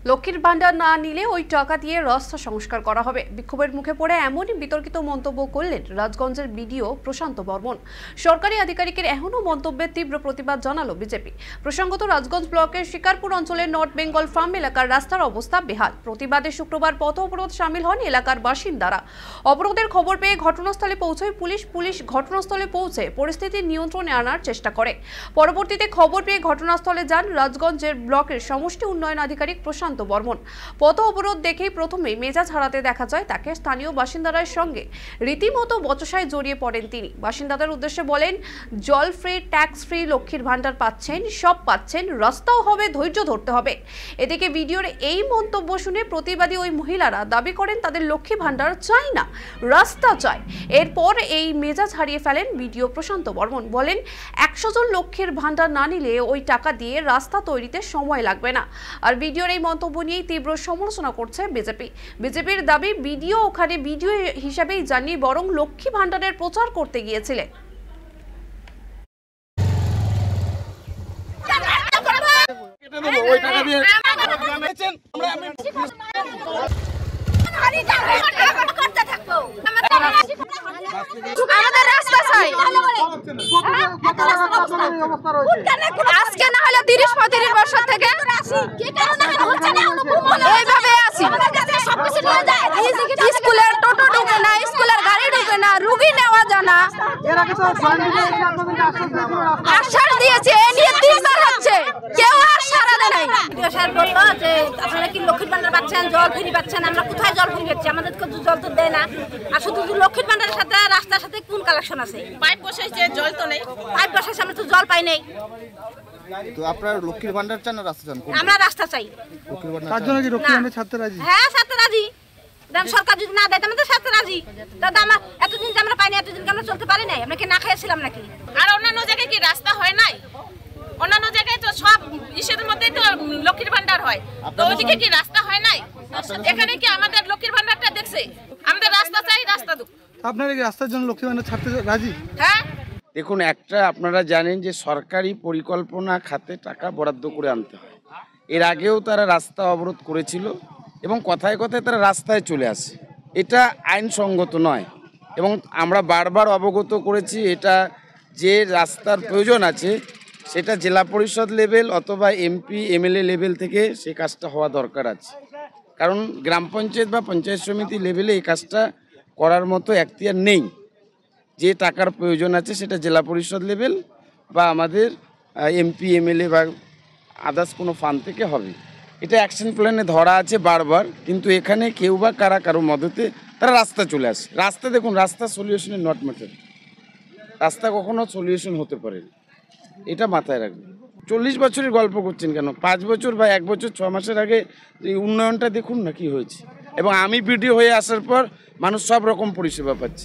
লক্ষ্মীর ভান্ডার না নিলে ওই টাকা দিয়ে রাস্তা সংস্কার করা হবে। বিক্ষোভের মুখে পড়ে এমনই বিতর্কিত মন্তব্য করলেন রাজগঞ্জের বিডিও প্রশান্ত বর্মন। সরকারি আধিকারিকের এখনো মন্তব্যে তীব্র প্রতিবাদ জানালো বিজেপি। প্রসঙ্গত, রাজগঞ্জ ব্লকের শিকারপুর অঞ্চলের নর্থ বেঙ্গল ফার্ম এলাকার রাস্তার অবস্থা বেহাল। প্রতিবাদে শুক্রবার পথ অবরোধ সামিল হন এলাকার বাসিন্দারা। অবরোধের খবর পেয়ে ঘটনাস্থলে পৌঁছয় পুলিশ ঘটনাস্থলে পৌঁছে পরিস্থিতি নিয়ন্ত্রণে আনার চেষ্টা করে। পরবর্তীতে খবর পেয়ে ঘটনাস্থলে যান রাজগঞ্জের ব্লকের সমষ্টি উন্নয়ন আধিকারিক প্রশান্ত বর্মন। পথ অবরোধ দেখেই প্রথমে মেজাজ হারাতে দেখা যায় তাকে। স্থানীয় বাসিন্দাদের সঙ্গে রীতিমতো বচসায় জড়িয়ে পড়েন তিনি। বাসিন্দাদের উদ্দেশ্যে বলেন, জল ফ্রি, ট্যাক্স ফ্রি, লক্ষ্মীর ভান্ডার পাচ্ছেন, সব পাচ্ছেন, রাস্তাও হবে, ধৈর্য ধরতে হবে। এদিকে ভিডিওর এই মন্তব্য শুনে প্রতিবাদী ওই মহিলারা দাবি করেন তাদের লক্ষ্মী ভান্ডার চাই না, রাস্তা চাই। এরপর এই মেজাজ হারিয়ে ফেলেন ভিডিও প্রশান্ত বর্মন। বলেন, 100 জন লক্ষ্মীর ভান্ডার না নিলে ওই টাকা দিয়ে রাস্তা তৈরিতে সময় লাগবে না। আর ভিডিওর এই মন্তব্য নিয়ে তীব্র সমালোচনা করছে বিজেপির দাবি, ভিডিও ওখানে ভিডিও হিসাবেই জানিয়ে বরং লক্ষ্মী ভান্ডারের প্রচার করতে গিয়েছিলেন। আমাদের রাস্তা চাই, আজকে না হলে 30-35 বছর থেকে এইভাবে আছি। স্কুলের টোটো ঢুকে না, স্কুলের গাড়ি ঢুকে না, রুগী নেওয়া যায় না। আশ্বাস দিয়েছে, এ নিয়ে 3 বার হচ্ছে, কেউ আর সাড়া দেয় নাই। স্যার বললো যে আপনারা কি লক্ষ্মীর ভান্ডার পাচ্ছেন, জল ফ্রি পাচ্ছেন। আমরা কোথায় জল ফ্রি পাচ্ছি? আমাদেরকে জল তো দেয় না। আর শুধু লক্ষ্মীর ভান্ডারের সাথে রাস্তার সাথে কোন কালেকশন আছে? পাইপ বসাইছে, জল তো নেই। পাইপ বসাইছে, আমরা তো জল পাই নাই। তো আপনারা লক্ষ্মীর ভান্ডার চান না রাস্তা চান? আমরা রাস্তা চাই। লক্ষ্মীর ভান্ডার তার জন্য কি লক্ষ্মীর ভান্ডার ছাড়তে রাজি? হ্যাঁ, ছাড়তে রাজি। সরকার যদি না দেয় আমাদের ছাড়তে রাজি। দাদা, আমরা এতদিন যে আমরা পাইনি, এতদিন আমরা চলতে পারি নাই। আমরা কি না খেয়েছিলাম নাকি? আর অন্যান্য জায়গায় কি রাস্তা হয় নাই? অন্যান্য জায়গায় তো সব ইসের মধ্যে তো লক্ষ্মীর ভান্ডার হয়, তো ওইদিকে কি রাস্তা হয় নাই? এখানে কি আমাদের লক্ষ্মীর ভান্ডারটা দেখছে? আমাদের রাস্তা চাই, রাস্তা দুঃখ। আপনারা কি রাস্তার জন্য লক্ষ্মীর ভান্ডার ছাড়তে রাজি? হ্যাঁ। দেখুন, একটা আপনারা জানেন যে সরকারি পরিকল্পনা খাতে টাকা বরাদ্দ করে আনতে হয়। এর আগেও তারা রাস্তা অবরোধ করেছিল এবং কথায় কথায় তারা রাস্তায় চলে আসে। এটা আইনসঙ্গত নয় এবং আমরা বারবার অবগত করেছি, এটা যে রাস্তার প্রয়োজন আছে সেটা জেলা পরিষদ লেভেল অথবা এমপি এমএলএ লেভেল থেকে সেই কাজটা হওয়া দরকার আছে। কারণ গ্রাম পঞ্চায়েত বা পঞ্চায়েত সমিতি লেভেলে এই কাজটা করার মতো এখতিয়ার নেই। যে টাকার প্রয়োজন আছে সেটা জেলা পরিষদ লেভেল বা আমাদের এমপি এমএলএ বা আদার্স কোনো ফান্ড থেকে হবে। এটা অ্যাকশন প্ল্যানে ধরা আছে বারবার, কিন্তু এখানে কেউ বা কারো মদতে তারা রাস্তা চলে আসে। রাস্তা দেখুন, রাস্তা সলিউশনের নট ম্যাটার। রাস্তা কখনো সলিউশন হতে পারে না, এটা মাথায় রাখবেন। 40 বছরের গল্প করছেন কেন? 5 বছর বা 1 বছর 6 মাসের আগে এই উন্নয়নটা দেখুন না কি হয়েছে। এবং আমি ভিডিও হয়ে আসার পর মানুষ সব রকম পরিষেবা পাচ্ছে।